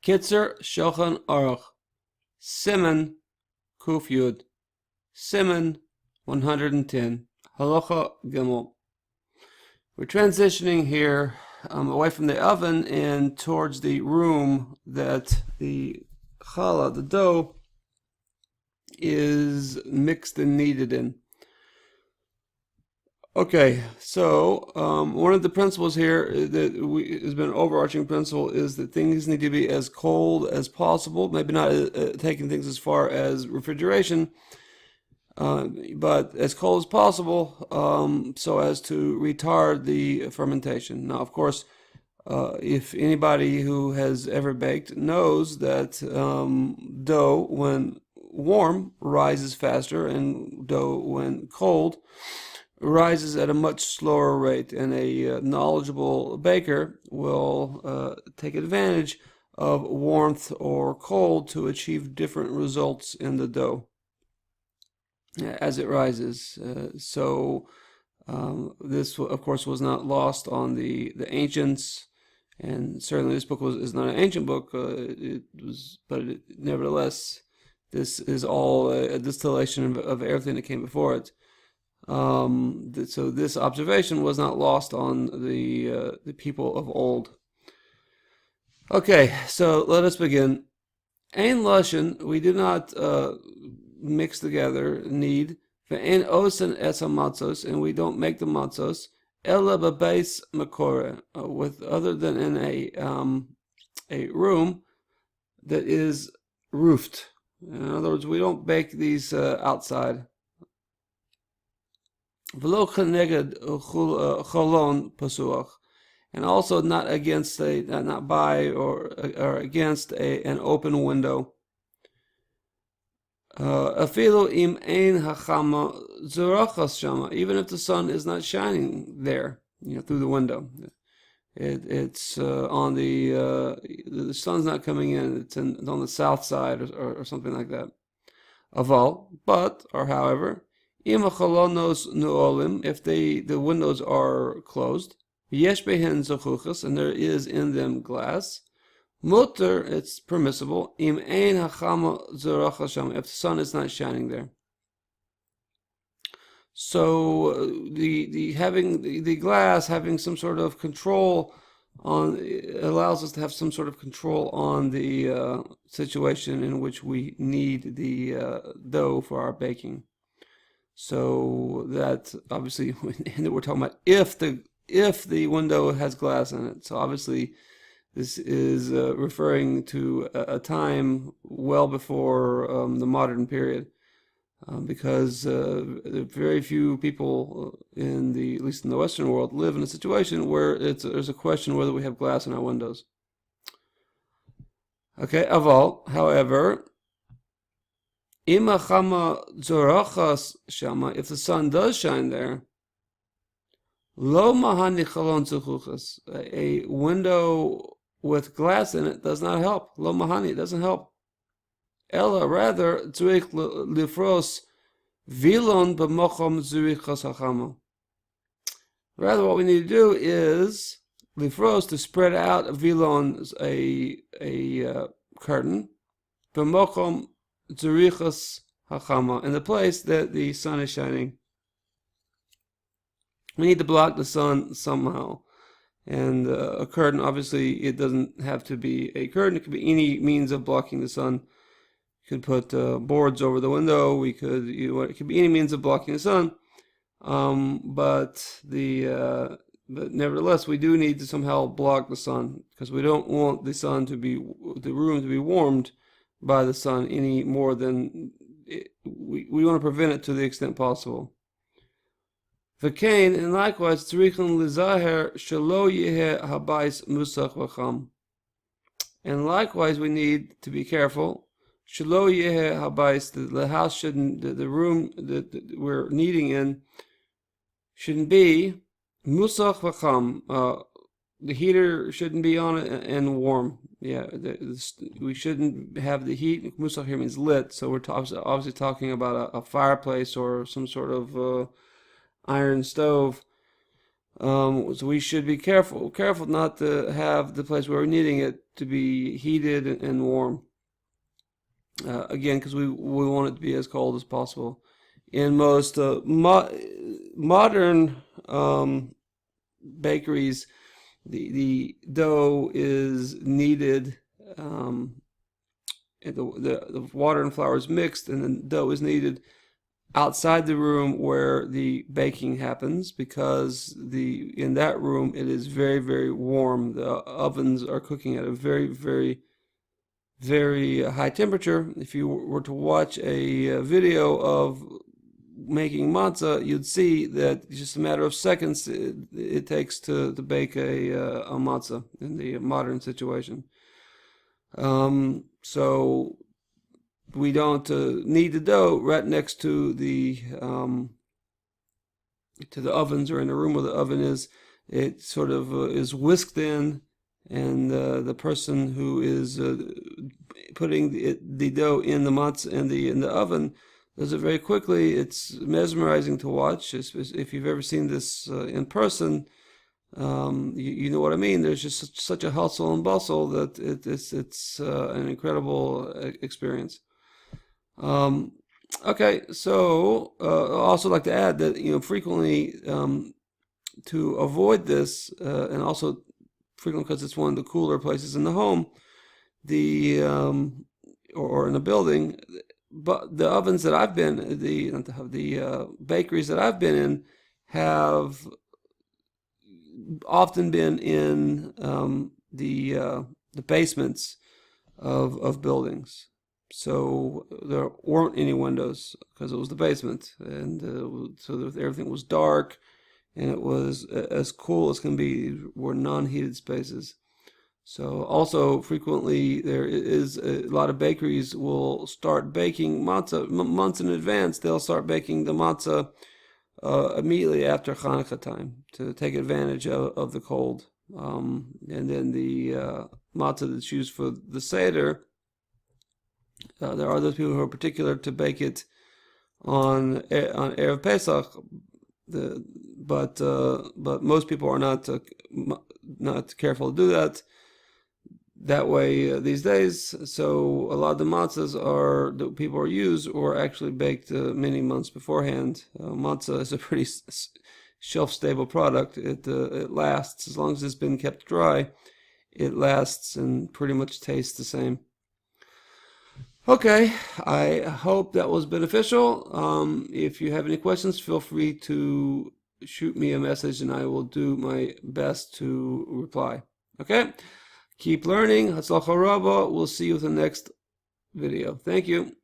Kitzer Shulchan Aruch, Siman Kuf Yud, Siman 110, Halacha Gimel. We're transitioning here away from the oven and towards the room that the challah, the dough, is mixed and kneaded in. Okay, so one of the principles here that has been an overarching principle is that things need to be as cold as possible. Maybe not taking things as far as refrigeration, but as cold as possible, so as to retard the fermentation. Now, of course, if anybody who has ever baked knows that dough, when warm, rises faster, and dough, when cold, rises at a much slower rate, and a knowledgeable baker will take advantage of warmth or cold to achieve different results in the dough as it rises. This, of course, was not lost on the ancients, and certainly this book is not an ancient book. Nevertheless, this is all a distillation of everything that came before it. So this observation was not lost on the people of old. Okay, so let us begin. Ein lashon, we do not mix together, knead. Ve'ein osen es hamatzos, and we don't make the matzos. Ela b'beis makore, with other than in a room that is roofed. In other words, we don't bake these outside. V'lo cheneged cholon pasuach, and also not against not by or against an open window. Afilu im ein hachama zorachas shama, even if the sun is not shining there, through the window. It's on the sun's not coming in. It's on the south side or something like that. Aval, but or however. If the windows are closed, yesh behen zochuchas, and there is in them glass, mutter, it's permissible, im ein hachama zorachas sham, if the sun is not shining there. So the having the glass having some sort of control on allows us to have some sort of control on the situation in which we need the dough for our baking. So that obviously, and we're talking about if the window has glass in it. So obviously, this is referring to a time well before the modern period, because very few people at least in the Western world, live in a situation where there's a question whether we have glass in our windows. Okay, aval, however. Ima chama zorachas shama, if the sun does shine there, lo mahani chalon zuchuchas, a window with glass in it does not help. Lo mahani, it doesn't help. Ella, rather, tzurich lifros vilon b'mochom zurichas hachama. Rather, what we need to do is lifros, to spread out a vilon, a curtain, b'mochom Zurichas hachama, in the place that the sun is shining. We need to block the sun somehow, and a curtain, obviously, it doesn't have to be a curtain. It could be any means of blocking the sun. You could put boards over the window. It could be any means of blocking the sun. But nevertheless, we do need to somehow block the sun, because we don't want the room to be warmed by the sun any more than we want to prevent it to the extent possible. V'kein, and likewise, tzrichen lizaher shelo yeheh habayis musach v'cham. And likewise, we need to be careful. Shelo yeheh habayis, the house shouldn't, the room that we're kneading in shouldn't be musach v'cham. The heater shouldn't be on it and warm. Yeah, we shouldn't have the heat. Musach here means lit, so we're obviously talking about a fireplace or some sort of iron stove. So we should be careful not to have the place where we're kneading it to be heated and warm. Again, because we want it to be as cold as possible. In most modern bakeries, the dough is kneaded, and the water and flour is mixed, and the dough is kneaded outside the room where the baking happens, because in that room it is very, very warm. The ovens are cooking at a very, very, very high temperature. If you were to watch a video of making matzah, you'd see that just a matter of seconds it takes to bake a matzah in the modern situation. So we don't knead the dough right next to the ovens, or in the room where the oven is. It sort of is whisked in, and the person who is putting the dough in the matzah in the oven does it very quickly. It's mesmerizing to watch. If you've ever seen this in person, you know what I mean. There's just such a hustle and bustle that it's an incredible experience. Okay, so I also like to add that frequently, to avoid this, and also frequently because it's one of the cooler places in the home, or in a building. But the ovens that I've been, the bakeries that I've been in, have often been in the basements of buildings. So there weren't any windows because it was the basement, and so everything was dark, and it was as cool as can be. Were non-heated spaces. So also frequently there is a lot of bakeries will start baking matzah months in advance. They'll start baking the matzah immediately after Hanukkah time to take advantage of the cold. And then the matzah that's used for the Seder, there are those people who are particular to bake it on Erev Pesach, but most people are not careful to do that way these days. So a lot of the matzahs that people use are actually baked many months beforehand. Matzah is a pretty shelf-stable product. It lasts as long as it's been kept dry. It lasts and pretty much tastes the same. Okay, I hope that was beneficial. If you have any questions, feel free to shoot me a message, and I will do my best to reply. Okay? Keep learning. Hatzlacha Rabba. We'll see you with the next video. Thank you.